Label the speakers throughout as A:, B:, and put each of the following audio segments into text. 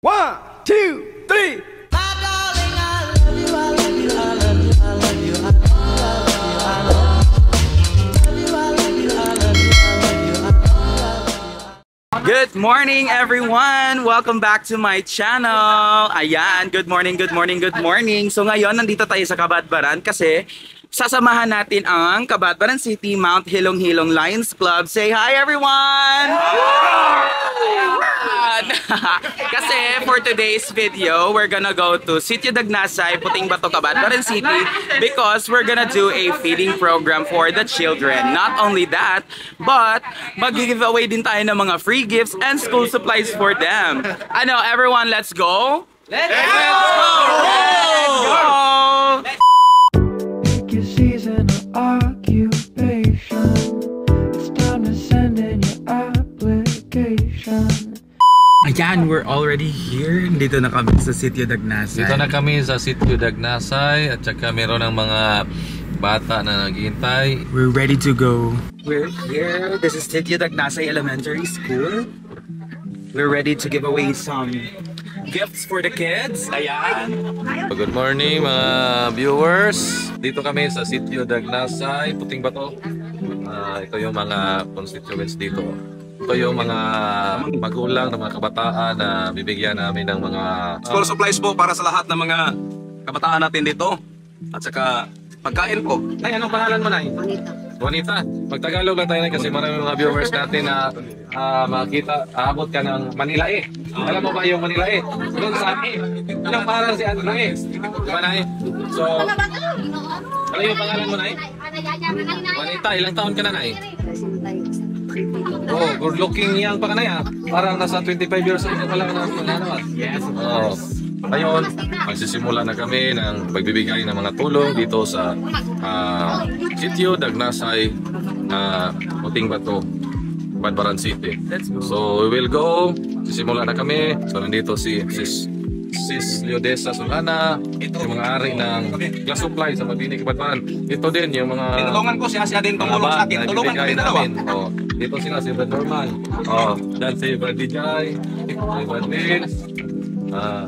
A: 1, 2, 3.
B: Good morning everyone! Welcome back to my channel! Ayan, good morning, good morning, good morning! So ngayon, nandito tayo sa Kabadbaran kasi sasamahan natin ang Kabadbaran City Mount Hilong-Hilong Lions Club. Say hi everyone! Kasi for today's video, we're gonna go to Sitio Dagnasay, Puting Bato, Kabadbaran City because we're gonna do a feeding program for the children. Not only that, but mag-giveaway din tayo ng mga free gifts and school supplies for them. Ano, everyone, let's go! Let's go! Let's go!
C: Pick your season or occupation. It's time to send in your application.
B: Ayan, we're already here. Dito na kami sa Sitio Dagnasay.
D: Dito na kami sa Sitio Dagnasay at saka meron ng mga bata na naghihintay.
B: We're ready to go. We're here. This is Sitio Dagnasay Elementary School. We're ready to give away some gifts for the kids. Ayan.
D: Good morning mga viewers. Dito kami sa Sitio Dagnasay, Puting Bato. Ito yung mga constituents dito. Ito yung mga magulang ng mga kabataan na bibigyan namin ng mga
E: school supplies po para sa lahat ng mga kabataan natin dito. At saka pagkain po.
D: Nay, anong pangalan mo, Nay? Juanita. Magtagalog lang tayo, Nay, kasi marami mga viewers natin na makita, aabot ka ng Manilae. Alam mo ba yung Manilae? Doon sa yung parang si ano, Nay? Diba, Nay? So, ano yung pangalan mo, Nay? Juanita, ilang taon ka na, Nay? Oh, good looking young pa ka na yan. Parang nasa 25 years old pa lang na naman. Yes. Oh. Ngayon, magsisimula na kami ng pagbibigay ng mga tulong dito sa Sitio Dagnasay, Puting Bato, Kabadbaran City. So, we will go. Sisimula na kami. So, nandito si Sis Leodesa Solana, yung mga ari ng glass supply sa Mabini, Kabadbaran. Ito din yung mga
E: Tinulungan ko siya din tumulong sa akin. Tulungan kami dalawa.
D: Oh, dito sila si Brad Norman. Oh, dan si Brad DJ, si Brad Vince.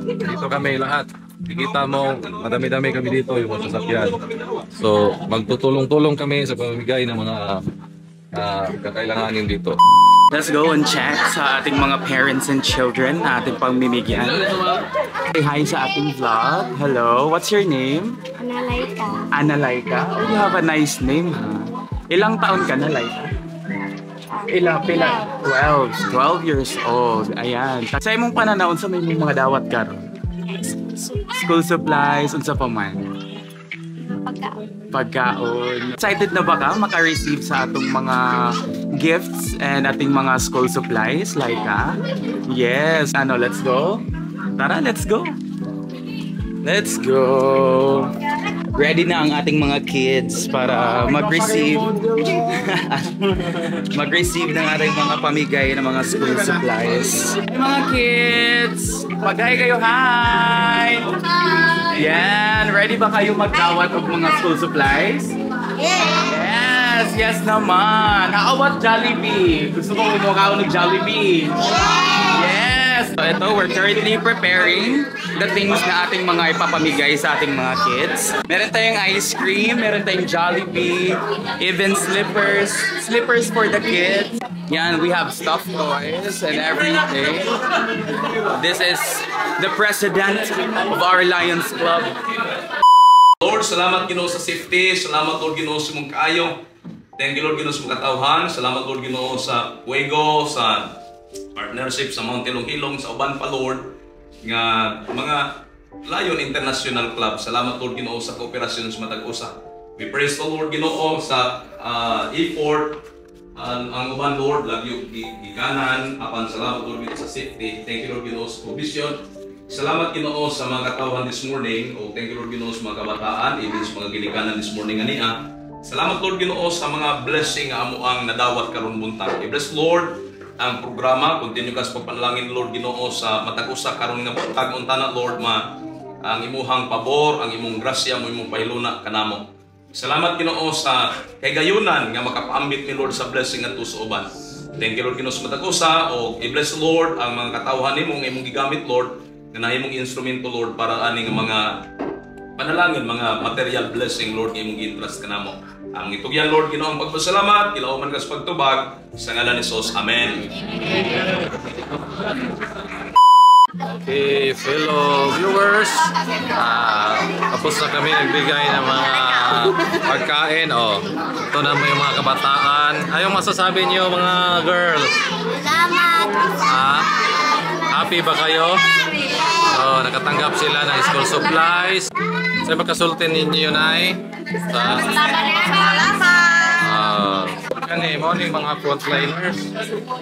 D: Dito kami lahat. Kikita mo, madami-dami kami dito yung mga sasakyan. So, magtutulong-tulong kami sa pamimigay ng mga kakailanganin dito.
B: Let's go and check sa ating mga parents and children na ating pamimigyan. Say hi sa ating vlog. Hello, what's your name?
F: Analaika.
B: Analaika? Oh, you have a nice name, ha? Ilang taon ka na, Laika? Pila? 12 years old. Ayan. Sa imong pananaon sa may mga dawat karon. School supplies, unsa pa man? Pagkaon. Excited na ba ka maka-receive sa atong mga gifts and ating mga school supplies, Laika? Yes. Ano, let's go? Tara, let's go. Let's go. Ready na ang ating mga kids para mag-receive ng ating mga pamigay ng mga school supplies. Hey, mga kids! Mag-hi kayo, hi! Yan! Ready ba kayo magdawat ng mga school supplies? Yes! Yes naman! How about Jollibee? Gusto ko mukha ng Jollibee? Yes! So ito, we're currently preparing the things na ating mga ipapamigay sa ating mga kids. Meron tayong ice cream, meron tayong Jollibee, even slippers for the kids. Yan, we have stuffed toys and everything. This is the president of our Lions Club.
E: Lord, salamat Ginoo sa safety. Salamat Lord Ginoo sa mong kaayo. Thank you Lord Ginoo sa mong katawhan. Salamat Lord Ginoo sa Fuego, sa partnership sa Mount Hilong-Hilong, sa uban pa Lord nga mga Lion International Club. Salamat Lord Ginoo sa kooperasyon sa matag usa. We praise the Lord Ginoo sa effort ang uban Lord lagyo gikanan apan salamat Lord Ginoo sa safety. Thank you Lord Ginoo sa provision. Salamat Ginoo sa mga katawan this morning. O thank you Lord Ginoo sa mga kabataan, even sa mga ginikanan this morning ania. Salamat Lord Ginoo sa mga blessing nga amo ang nadawat karon buntag. I-bless Lord ang programa, continue ka sa pagpanalangin Lord Ginoo sa matag usa karon nga buntag untana Lord ang imuhang pabor, ang imong grasya mo imong pahiluna kanamo. Salamat Ginoo sa kay gayunan nga makapaambit ni Lord sa blessing ngadto sa uban. Thank you Lord Ginoo sa matagusa o i-bless Lord ang mga katawhan nimo nga imong gigamit Lord nga naay imong instrumento Lord para aning mga panalangin, mga material blessing Lord nga imong gi-entrust kanamo. Ang itugyan Lord Ginoo ang pagpasalamat, ilauman ka sa pagtubag sa ngalan ni Jesus. Amen.
D: Okay, fellow viewers, tapos na kami nagbigay ng mga pagkain. Ito na yung mga kabataan. Anong masasabi niyo mga girls?
F: Salamat!
D: Happy ba kayo? Nakatanggap sila ng school supplies. Saan ba kasultin ninyo, Nay? Morning mga frontliners.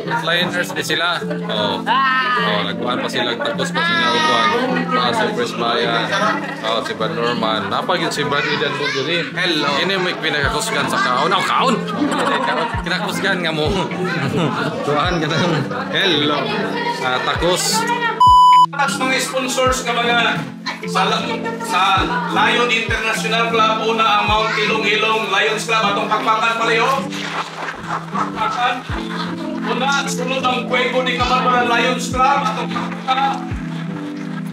D: Frontliners din sila. Nagkuhan pa sila. Tapos pa sila upuan. Si Chris Bayan. Si Brad Norman. Napagin si Brad Idan po dyan. Hello. Ini may pinakakusgan sa kaon. Kaon! Kinakusgan nga mo. Tuhan ka ng hello. Takos.
E: Tapos mga sponsors ka mga sa Lion International Club, una ang Mount Hilong-Hilong Lions Club, atong pakpakan pareho. Pakpakan. Una, sunod ang Puego de Camarón Lions Club, atong pakpakan.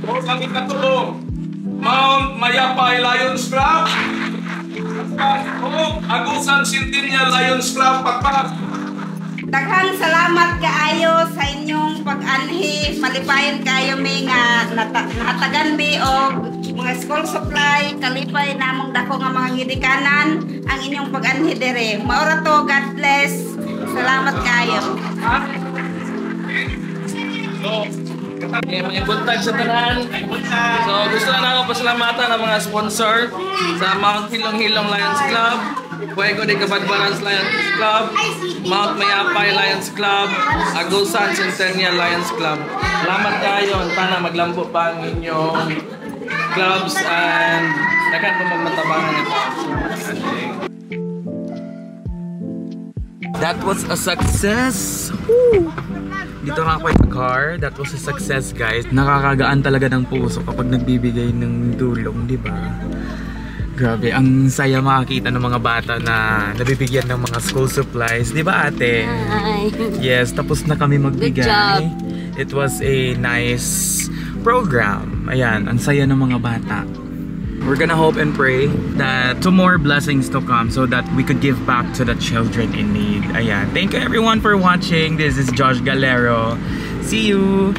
E: O, ang ikatulong, Mount Mayapay Lions Club. O, Agusan Centennial Lions Club, pakpakan.
F: Daghang salamat kaayo sa inyong pag-anhi. Malipayon kayo may nga nahatagan mi og mga school supply, kalipay namong dako nga mga ngidikanan ang inyong pag-anhi dire. Maura to, God bless. Salamat kayo.
A: Mga buntag sa tanan. So gusto na ako pasalamatan ang mga sponsor sa Mount Hilong-Hilong Lions Club, Puego de Camarón Lions Club, Mount Mayapay Lions Club, Agusan Centennial Lions Club. Salamat kayo. Tana maglambo pa ang inyong clubs and dakan po magmatabangan ito.
B: That was a success! Woo! Dito nga ako yung car. That was a success, guys. Nakakagaan talaga ng puso kapag nagbibigay ng tulong, di ba? Grabe, ang saya makakita ng mga bata na nabibigyan ng mga school supplies. Di ba, ate?
F: Hi.
B: Yes, tapos na kami magbigay.
F: Good job.
B: It was a nice program. Ayan, ang saya ng mga bata. We're gonna hope and pray that two more blessings to come so that we could give back to the children in need. Ayan. Thank you everyone for watching. This is Josh Galero. See you!